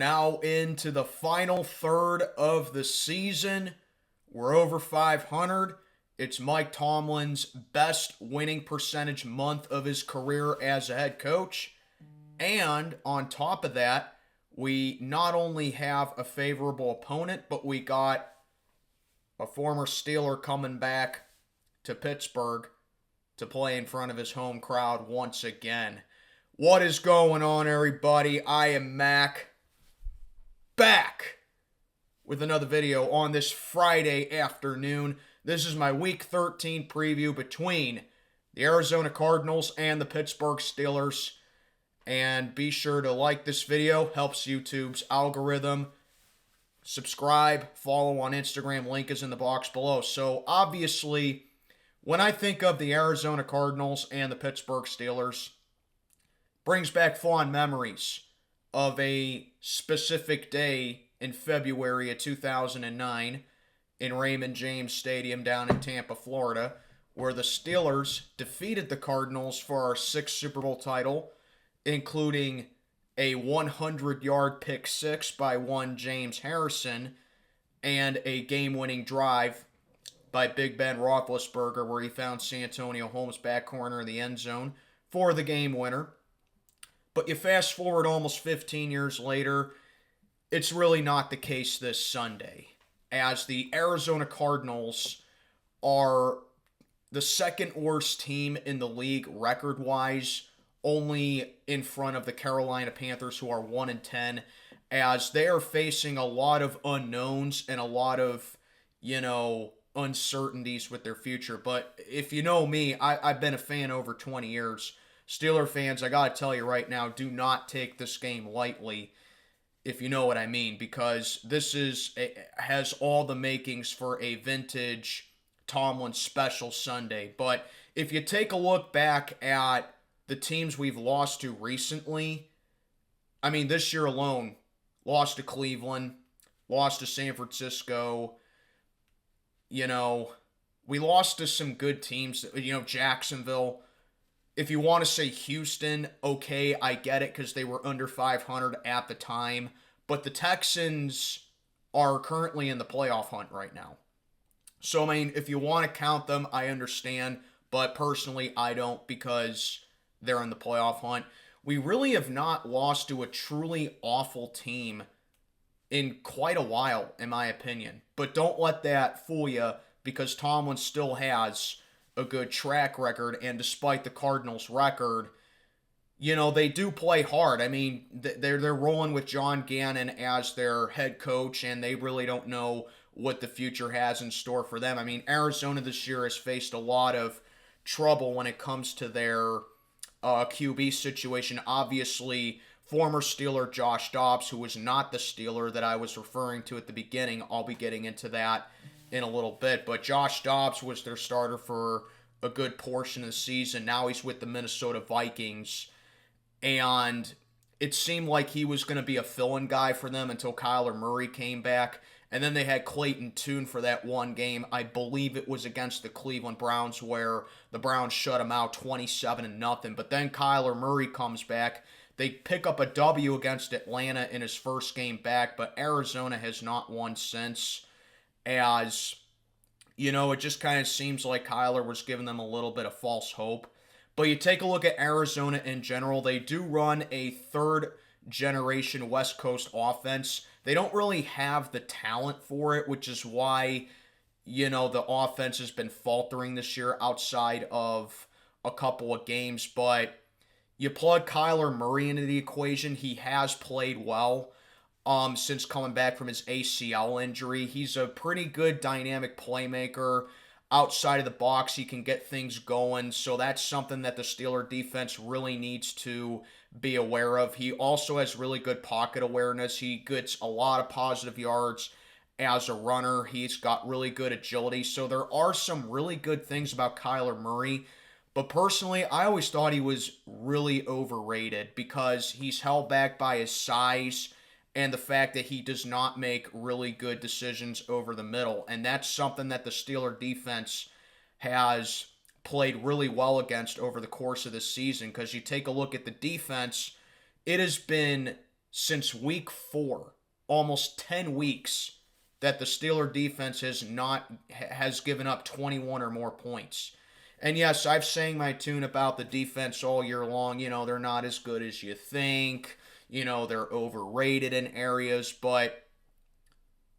now into the final third of the season. We're over 500. It's Mike Tomlin's best winning percentage month of his career as a head coach. And on top of that, we not only have a favorable opponent, but we got a former Steeler coming back to Pittsburgh to play in front of his home crowd once again. What is going on, everybody? I am Mac, back with another video on this Friday afternoon. This is my Week 13 preview between the Arizona Cardinals and the Pittsburgh Steelers. And be sure to like this video, helps YouTube's algorithm. Subscribe, follow on Instagram, link is in the box below. So obviously, when I think of the Arizona Cardinals and the Pittsburgh Steelers, brings back fond memories of a specific day in February of 2009 in Raymond James Stadium down in Tampa, Florida, where the Steelers defeated the Cardinals for our 6th Super Bowl title, including a 100-yard pick six by one James Harrison and a game-winning drive by Big Ben Roethlisberger where he found Santonio Holmes back corner in the end zone for the game winner. But you fast forward almost 15 years later, it's really not the case this Sunday, as the Arizona Cardinals are the second worst team in the league record-wise, only in front of the Carolina Panthers, who are 1-10, as they are facing a lot of unknowns and a lot of, uncertainties with their future. But if you know me, I've been a fan over 20 years. Steeler fans, I gotta tell you right now, do not take this game lightly, if you know what I mean, because this has all the makings for a vintage Tomlin special Sunday. But if you take a look back at the teams we've lost to recently, I mean, this year alone, lost to Cleveland, lost to San Francisco, we lost to some good teams, Jacksonville. If you want to say Houston, okay, I get it, because they were under 500 at the time, but the Texans are currently in the playoff hunt right now. So, I mean, if you want to count them, I understand, but personally, I don't, because they're in the playoff hunt. We really have not lost to a truly awful team in quite a while, in my opinion. But don't let that fool you, because Tomlin still has a good track record, and despite the Cardinals' record, they do play hard. I mean, they're rolling with John Gannon as their head coach, and they really don't know what the future has in store for them. I mean, Arizona this year has faced a lot of trouble when it comes to their QB situation. Obviously, former Steeler Josh Dobbs, who was not the Steeler that I was referring to at the beginning. I'll be getting into that in a little bit. But Josh Dobbs was their starter for a good portion of the season. Now he's with the Minnesota Vikings. And it seemed like he was going to be a fill-in guy for them until Kyler Murray came back. And then they had Clayton Tune for that one game. I believe it was against the Cleveland Browns, where the Browns shut him out 27-0. But then Kyler Murray comes back. They pick up a W against Atlanta in his first game back, but Arizona has not won since, as, it just kind of seems like Kyler was giving them a little bit of false hope. But you take a look at Arizona in general, they do run a third-generation West Coast offense. They don't really have the talent for it, which is why, the offense has been faltering this year outside of a couple of games. But you plug Kyler Murray into the equation, he has played well since coming back from his ACL injury. He's a pretty good dynamic playmaker. Outside of the box, he can get things going, so that's something that the Steeler defense really needs to be aware of. He also has really good pocket awareness. He gets a lot of positive yards as a runner. He's got really good agility, so there are some really good things about Kyler Murray. But personally, I always thought he was really overrated because he's held back by his size and the fact that he does not make really good decisions over the middle. And that's something that the Steeler defense has played really well against over the course of the season, because you take a look at the defense, it has been since week 4, almost 10 weeks, that the Steeler defense has given up 21 or more points. And yes, I've sang my tune about the defense all year long. They're not as good as you think. They're overrated in areas, but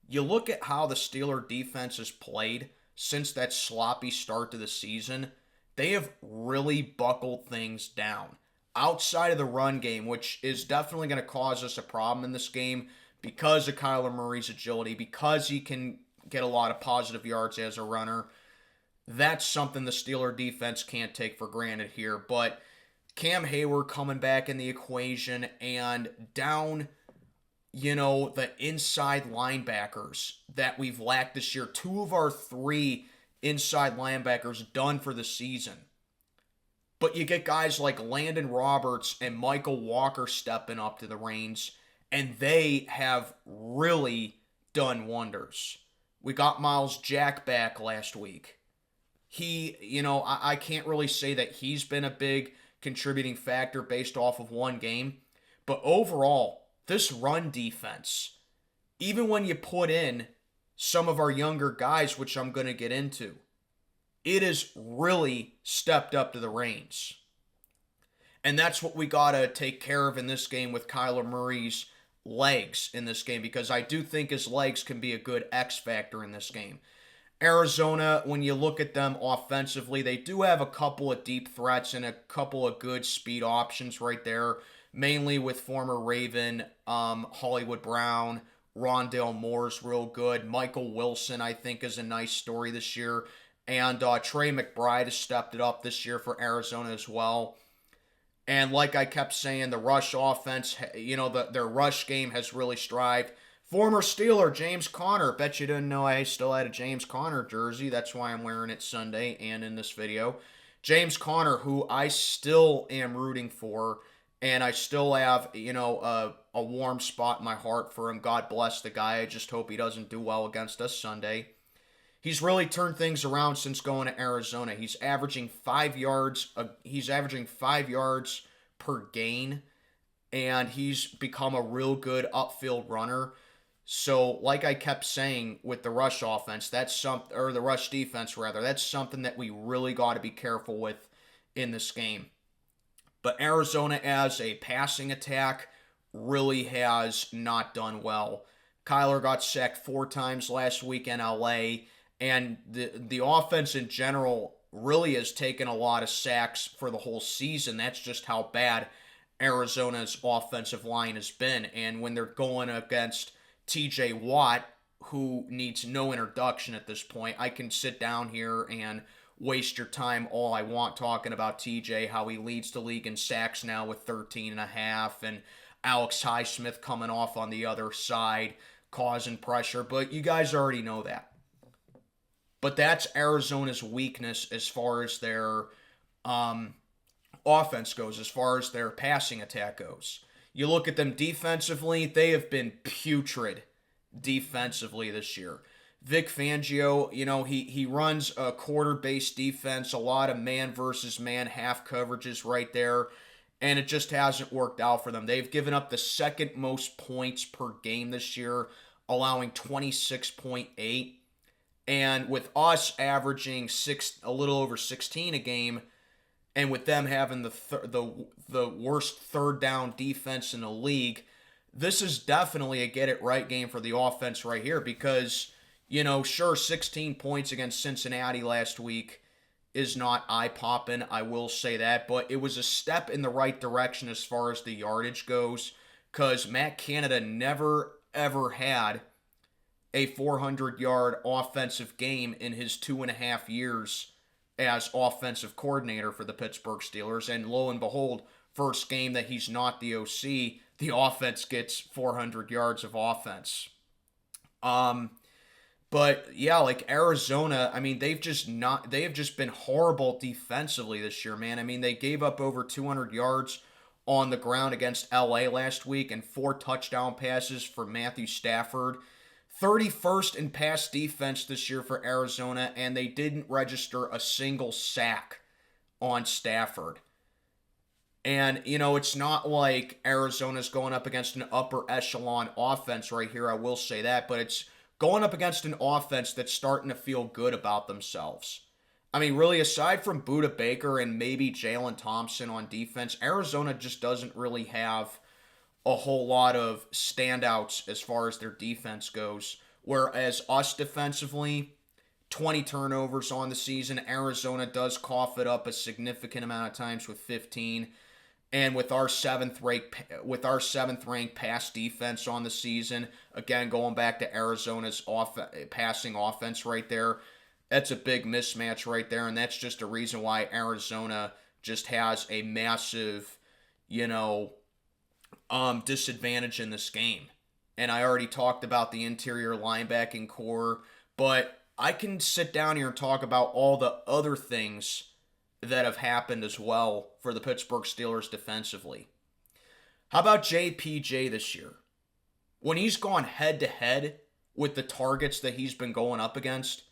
you look at how the Steeler defense has played since that sloppy start to the season, they have really buckled things down. Outside of the run game, which is definitely going to cause us a problem in this game because of Kyler Murray's agility, because he can get a lot of positive yards as a runner, that's something the Steeler defense can't take for granted here. But Cam Hayward coming back in the equation and down, the inside linebackers that we've lacked this year. 2 of our 3 inside linebackers done for the season. But you get guys like Landon Roberts and Michael Walker stepping up to the reins, and they have really done wonders. We got Miles Jack back last week. I can't really say that he's been a big contributing factor based off of one game, but overall, this run defense, even when you put in some of our younger guys, which I'm going to get into, it has really stepped up to the reins. And that's what we got to take care of in this game with Kyler Murray's legs in this game, because I do think his legs can be a good X factor in this game. Arizona, when you look at them offensively, they do have a couple of deep threats and a couple of good speed options right there, mainly with former Raven Hollywood Brown. Rondale Moore's real good. Michael Wilson, I think, is a nice story this year. And Trey McBride has stepped it up this year for Arizona as well. And like I kept saying, the rush offense, their rush game has really strived. Former Steeler, James Conner. Bet you didn't know I still had a James Conner jersey. That's why I'm wearing it Sunday and in this video. James Conner, who I still am rooting for, and I still have, a warm spot in my heart for him. God bless the guy. I just hope he doesn't do well against us Sunday. He's really turned things around since going to Arizona. He's averaging 5 yards. He's averaging 5 yards per gain, and he's become a real good upfield runner. So, like I kept saying with the rush offense, the rush defense rather, that's something that we really got to be careful with in this game. But Arizona as a passing attack really has not done well. Kyler got sacked 4 times last week in LA, and the offense in general really has taken a lot of sacks for the whole season. That's just how bad Arizona's offensive line has been. And when they're going against TJ Watt, who needs no introduction at this point, I can sit down here and waste your time all I want talking about TJ, how he leads the league in sacks now with 13.5, and Alex Highsmith coming off on the other side, causing pressure. But you guys already know that. But that's Arizona's weakness as far as their offense goes, as far as their passing attack goes. You look at them defensively, they have been putrid defensively this year. Vic Fangio, he runs a quarter-based defense, a lot of man versus man half coverages right there, and it just hasn't worked out for them. They've given up the second most points per game this year, allowing 26.8. And with us averaging a little over 16 a game, and with them having the worst third down defense in the league, this is definitely a get-it-right game for the offense right here because, sure, 16 points against Cincinnati last week is not eye-popping, I will say that, but it was a step in the right direction as far as the yardage goes because Matt Canada never, ever had a 400-yard offensive game in his 2.5 years as offensive coordinator for the Pittsburgh Steelers. And lo and behold, first game that he's not the OC, the offense gets 400 yards of offense. But yeah, like Arizona, they have just been horrible defensively this year, man. They gave up over 200 yards on the ground against LA last week and 4 touchdown passes for Matthew Stafford. 31st in pass defense this year for Arizona, and they didn't register a single sack on Stafford. And, it's not like Arizona's going up against an upper echelon offense right here. I will say that. But it's going up against an offense that's starting to feel good about themselves. I mean, really, aside from Budda Baker and maybe Jalen Thompson on defense, Arizona just doesn't really have a whole lot of standouts as far as their defense goes. Whereas us defensively, 20 turnovers on the season. Arizona does cough it up a significant amount of times with 15. And with our seventh ranked pass defense on the season, again going back to Arizona's passing offense right there, that's a big mismatch right there, and that's just a reason why Arizona just has a massive, disadvantage in this game. And I already talked about the interior linebacking core, but I can sit down here and talk about all the other things that have happened as well for the Pittsburgh Steelers defensively. How about JPJ this year? When he's gone head to head with the targets that he's been going up against,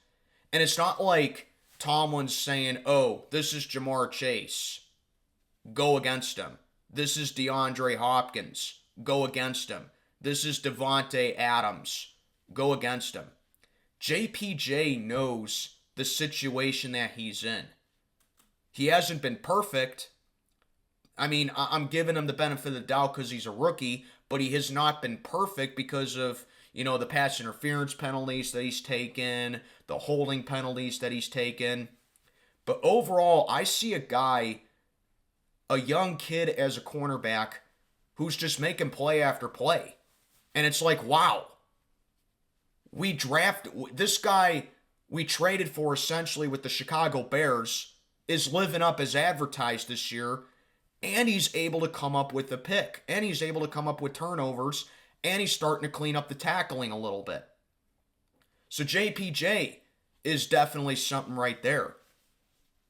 and it's not like Tomlin's saying, oh, this is Jamar Chase, go against him. This is DeAndre Hopkins, go against him. This is Devontae Adams, go against him. JPJ knows the situation that he's in. He hasn't been perfect. I mean, I'm giving him the benefit of the doubt because he's a rookie, but he has not been perfect because of, the pass interference penalties that he's taken, the holding penalties that he's taken. But overall, I see a young kid as a cornerback who's just making play after play. And it's like, wow. This guy we traded for essentially with the Chicago Bears is living up as advertised this year, and he's able to come up with a pick, and he's able to come up with turnovers, and he's starting to clean up the tackling a little bit. So JPJ is definitely something right there.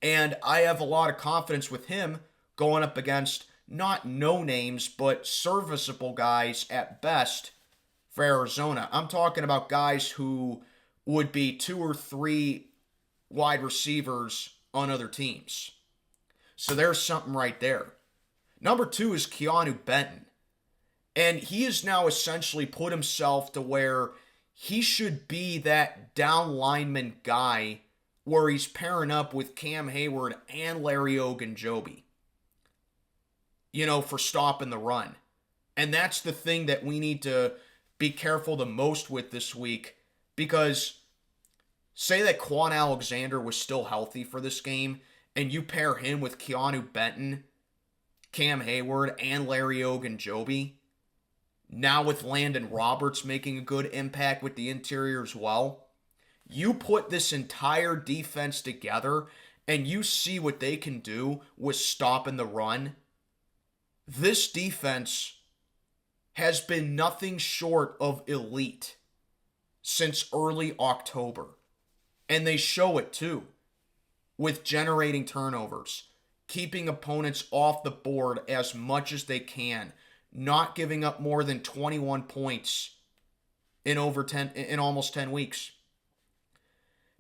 And I have a lot of confidence with him going up against not no names, but serviceable guys at best for Arizona. I'm talking about guys who would be 2 or 3 wide receivers on other teams. So there's something right there. Number 2 is Keanu Benton. And he has now essentially put himself to where he should be that down lineman guy where he's pairing up with Cam Hayward and Larry Ogunjobi, for stopping the run. And that's the thing that we need to be careful the most with this week, because say that Quan Alexander was still healthy for this game, and you pair him with Keanu Benton, Cam Hayward, and Larry Ogunjobi, now with Landon Roberts making a good impact with the interior as well, you put this entire defense together and you see what they can do with stopping the run. This defense has been nothing short of elite since early October. And they show it too, with generating turnovers, keeping opponents off the board as much as they can, not giving up more than 21 points in almost 10 weeks.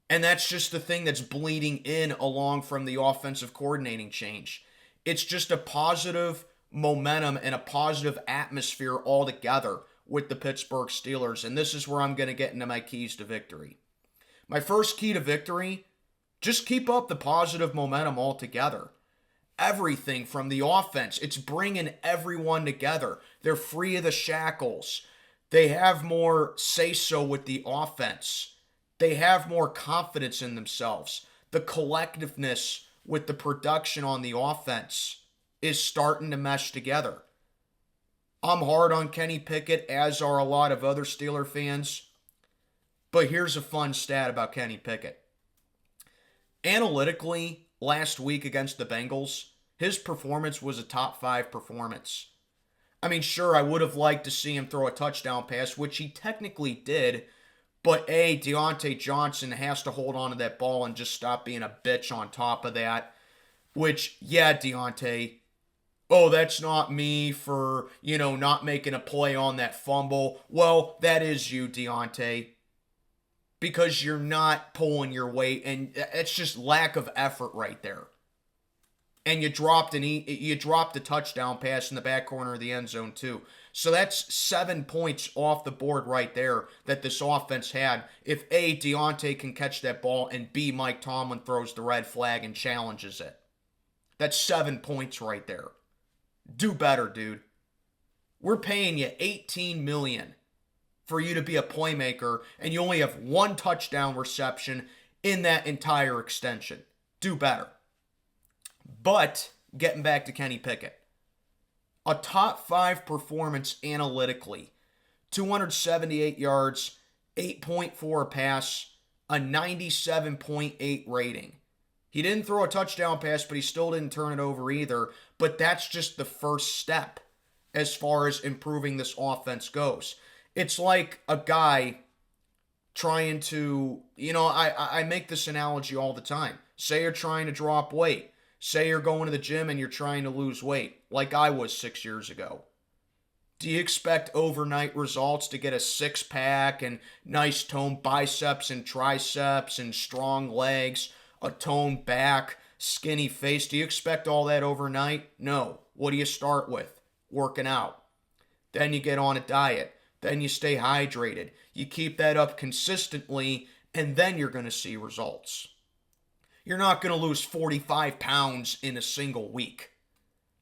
And that's just the thing that's bleeding in along from the offensive coordinating change. It's just a positive momentum and a positive atmosphere altogether with the Pittsburgh Steelers. And this is where I'm going to get into my keys to victory. My first key to victory, just keep up the positive momentum altogether. Everything from the offense, it's bringing everyone together. They're free of the shackles. They have more say-so with the offense. They have more confidence in themselves. The collectiveness with the production on the offense is starting to mesh together. I'm hard on Kenny Pickett, as are a lot of other Steeler fans. But here's a fun stat about Kenny Pickett. Analytically, last week against the Bengals, his performance was a top 5 performance. I mean, sure, I would have liked to see him throw a touchdown pass, which he technically did, but Deontay Johnson has to hold on to that ball and just stop being a bitch on top of that. Which, yeah, Deontay, that's not me for, not making a play on that fumble. Well, that is you, Deontay, because you're not pulling your weight, and it's just lack of effort right there. And you dropped a touchdown pass in the back corner of the end zone too. So that's 7 points off the board right there that this offense had. If A, Deontay can catch that ball, and B, Mike Tomlin throws the red flag and challenges it. That's 7 points right there. Do better, dude. We're paying you $18 million for you to be a playmaker, and you only have one touchdown reception in that entire extension. Do better. But getting back to Kenny Pickett, a top 5 performance analytically, 278 yards, 8.4 pass, a 97.8 rating. He didn't throw a touchdown pass, but he still didn't turn it over either. But that's just the first step as far as improving this offense goes. It's like a guy trying to, I make this analogy all the time. Say you're trying to drop weight. Say you're going to the gym and you're trying to lose weight, like I was 6 years ago. Do you expect overnight results to get a six-pack and nice toned biceps and triceps and strong legs, a toned back, skinny face? Do you expect all that overnight? No. What do you start with? Working out. Then you get on a diet. Then you stay hydrated. You keep that up consistently, and then you're going to see results. You're not going to lose 45 pounds in a single week.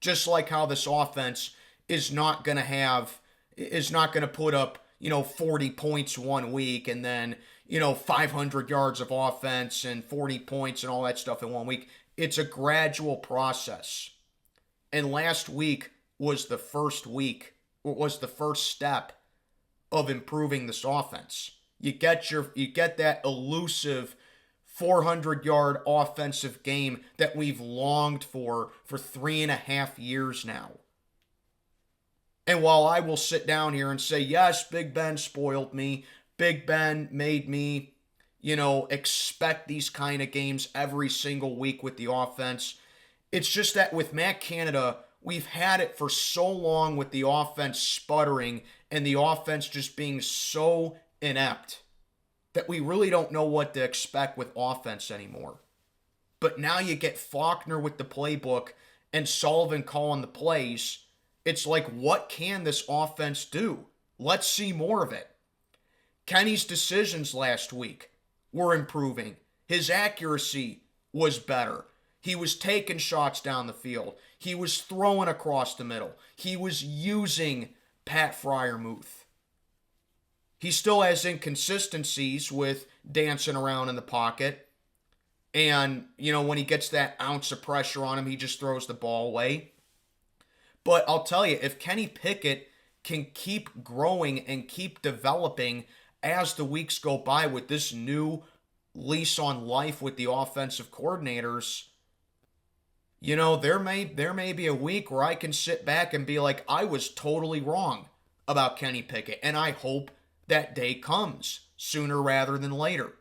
Just like how this offense is not going to put up, 40 points one week and then, 500 yards of offense and 40 points and all that stuff in 1 week. It's a gradual process. And last week was the first step of improving this offense. You get that elusive 400-yard offensive game that we've longed for 3.5 years now. And while I will sit down here and say, yes, Big Ben spoiled me, Big Ben made me, expect these kind of games every single week with the offense, it's just that with Matt Canada, we've had it for so long with the offense sputtering and the offense just being so inept that we really don't know what to expect with offense anymore. But now you get Faulkner with the playbook and Sullivan calling the plays. It's like, what can this offense do? Let's see more of it. Kenny's decisions last week were improving. His accuracy was better. He was taking shots down the field. He was throwing across the middle. He was using Pat Freiermuth. He still has inconsistencies with dancing around in the pocket. And, when he gets that ounce of pressure on him, he just throws the ball away. But I'll tell you, if Kenny Pickett can keep growing and keep developing as the weeks go by with this new lease on life with the offensive coordinators, there may be a week where I can sit back and be like, I was totally wrong about Kenny Pickett. And I hope that day comes sooner rather than later.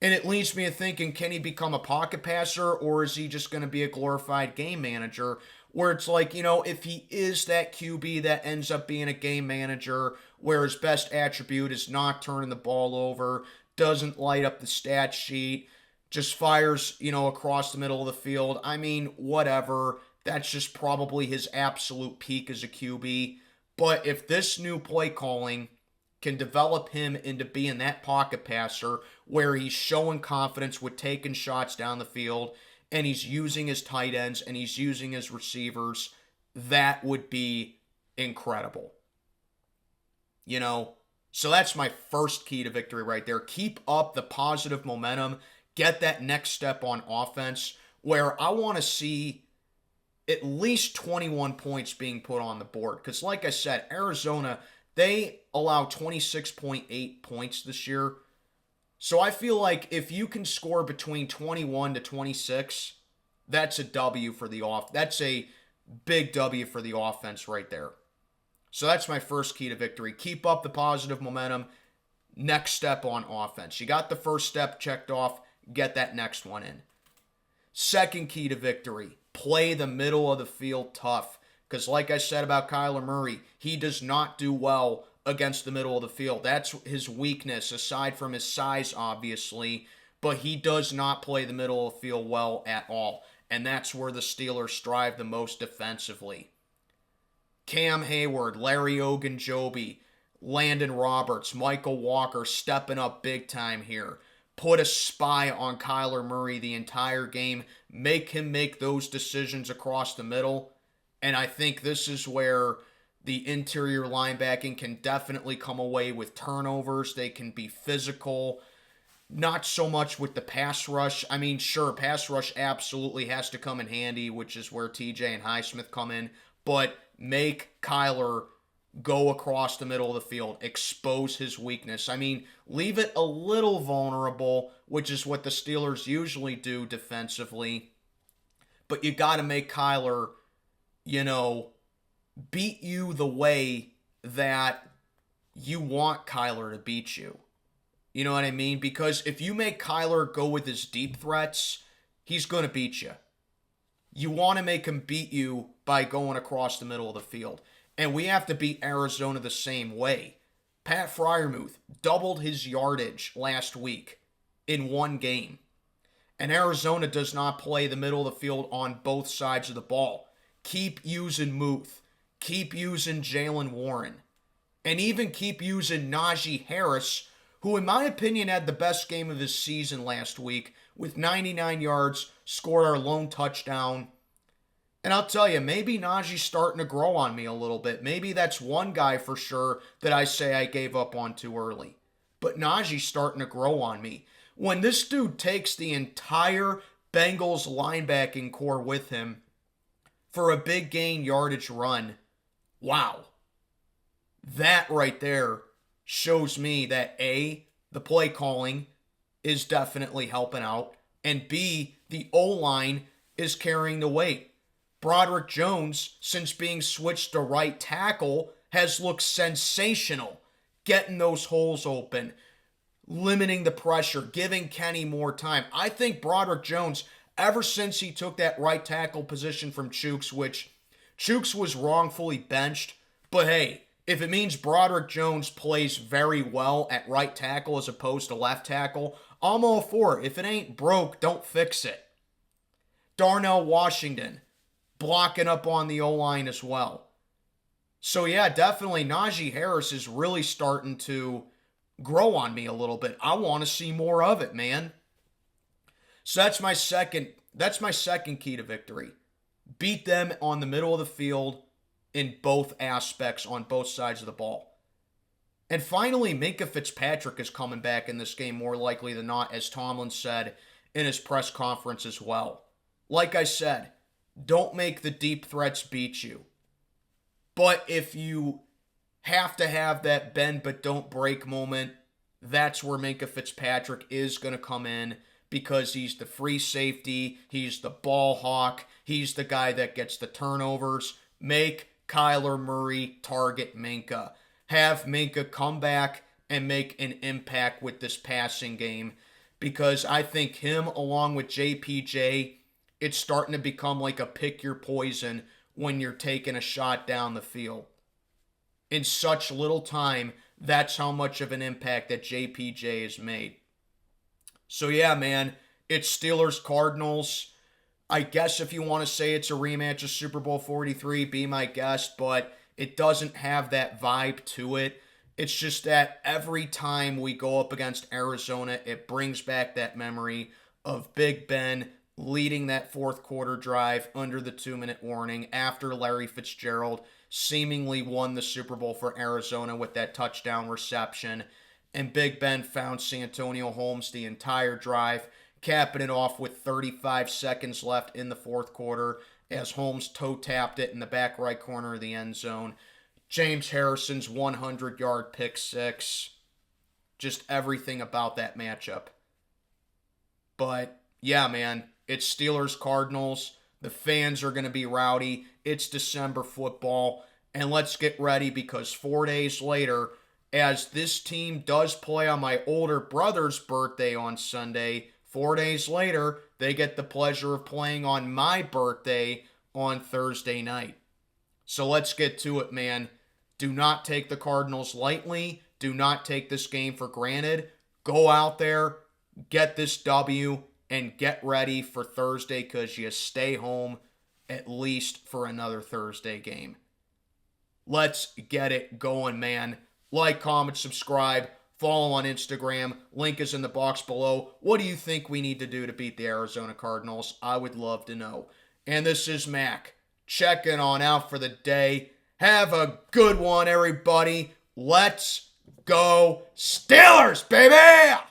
And it leads me to thinking, can he become a pocket passer, or is he just going to be a glorified game manager where it's like, if he is that QB that ends up being a game manager where his best attribute is not turning the ball over, doesn't light up the stat sheet, just fires, across the middle of the field. I mean, whatever. That's just probably his absolute peak as a QB. But if this new play calling can develop him into being that pocket passer where he's showing confidence with taking shots down the field and he's using his tight ends and he's using his receivers, that would be incredible. So that's my first key to victory right there. Keep up the positive momentum. Get that next step on offense where I want to see at least 21 points being put on the board. Because like I said, Arizona, they allow 26.8 points this year. So I feel like if you can score between 21 to 26, that's a W for the That's a big W for the offense right there. So that's my first key to victory. Keep up the positive momentum. Next step on offense. You got the first step checked off. Get that next one in. Second key to victory. Play the middle of the field tough. Because like I said about Kyler Murray, he does not do well against the middle of the field. That's his weakness, aside from his size, obviously. But he does not play the middle of the field well at all. and that's where the Steelers strive the most defensively. Cam Hayward, Larry Ogunjobi, Landon Roberts, Michael Walker stepping up big time here. Put a spy on Kyler Murray the entire game. Make him make those decisions across the middle. And I think this is where the interior linebacking can definitely come away with turnovers. They can be physical. Not so much with the pass rush. I mean, sure, pass rush absolutely has to come in handy, which is where TJ and Highsmith come in. But make Kyler go across the middle of the field, expose his weakness. I mean, leave it a little vulnerable, which is what the Steelers usually do defensively. But you got to make Kyler, beat you the way that you want Kyler to beat you. You know what I mean? Because if you make Kyler go with his deep threats, he's going to beat you. You want to make him beat you by going across the middle of the field. And we have to beat Arizona the same way. Pat Freiermuth doubled his yardage last week in one game. And Arizona does not play the middle of the field on both sides of the ball. Keep using Muth. Keep using Jalen Warren. And even keep using Najee Harris, who in my opinion had the best game of his season last week with 99 yards, scored our lone touchdown. And I'll tell you, maybe Najee's starting to grow on me a little bit. Maybe that's one guy for sure that I say I gave up on too early. But Najee's starting to grow on me. When this dude takes the entire Bengals linebacking core with him for a big gain yardage run, wow. That right there shows me that A, the play calling is definitely helping out, and B, the O-line is carrying the weight. Broderick Jones, since being switched to right tackle, has looked sensational, getting those holes open, limiting the pressure, giving Kenny more time. I think Broderick Jones, ever since he took that right tackle position from Chooks, which Chooks was wrongfully benched, but hey, if it means Broderick Jones plays very well at right tackle as opposed to left tackle, I'm all for it. If it ain't broke, don't fix it. Darnell Washington, blocking up on the O-line as well. So yeah, definitely Najee Harris is really starting to grow on me a little bit. I want to see more of it, man. So that's my second key to victory. Beat them on the middle of the field in both aspects on both sides of the ball. And finally, Minkah Fitzpatrick is coming back in this game more likely than not, as Tomlin said in his press conference as well. Like I said, don't make the deep threats beat you. But if you have to have that bend but don't break moment, that's where Minkah Fitzpatrick is going to come in, because he's the free safety, he's the ball hawk, he's the guy that gets the turnovers. Make Kyler Murray target Minkah. Have Minkah come back and make an impact with this passing game, because I think him along with JPJ, it's starting to become like a pick your poison when you're taking a shot down the field. In such little time, that's how much of an impact that JPJ has made. So yeah, man, it's Steelers Cardinals. I guess if you want to say it's a rematch of Super Bowl 43, be my guest, but it doesn't have that vibe to it. It's just that every time we go up against Arizona, it brings back that memory of Big Ben leading that fourth quarter drive under the 2-minute warning after Larry Fitzgerald seemingly won the Super Bowl for Arizona with that touchdown reception. And Big Ben found Santonio Holmes the entire drive, capping it off with 35 seconds left in the fourth quarter as Holmes toe-tapped it in the back right corner of the end zone. James Harrison's 100-yard pick six. Just everything about that matchup. But, yeah, man, it's Steelers-Cardinals. The fans are going to be rowdy. It's December football. And let's get ready, because 4 days later, as this team does play on my older brother's birthday on Sunday, 4 days later, they get the pleasure of playing on my birthday on Thursday night. So let's get to it, man. Do not take the Cardinals lightly. Do not take this game for granted. Go out there, get this W, and get ready for Thursday because you stay home at least for another Thursday game. Let's get it going, man. Like, comment, subscribe, follow on Instagram. Link is in the box below. What do you think we need to do to beat the Arizona Cardinals? I would love to know. And this is Mac, checking on out for the day. Have a good one, everybody. Let's go Steelers, baby!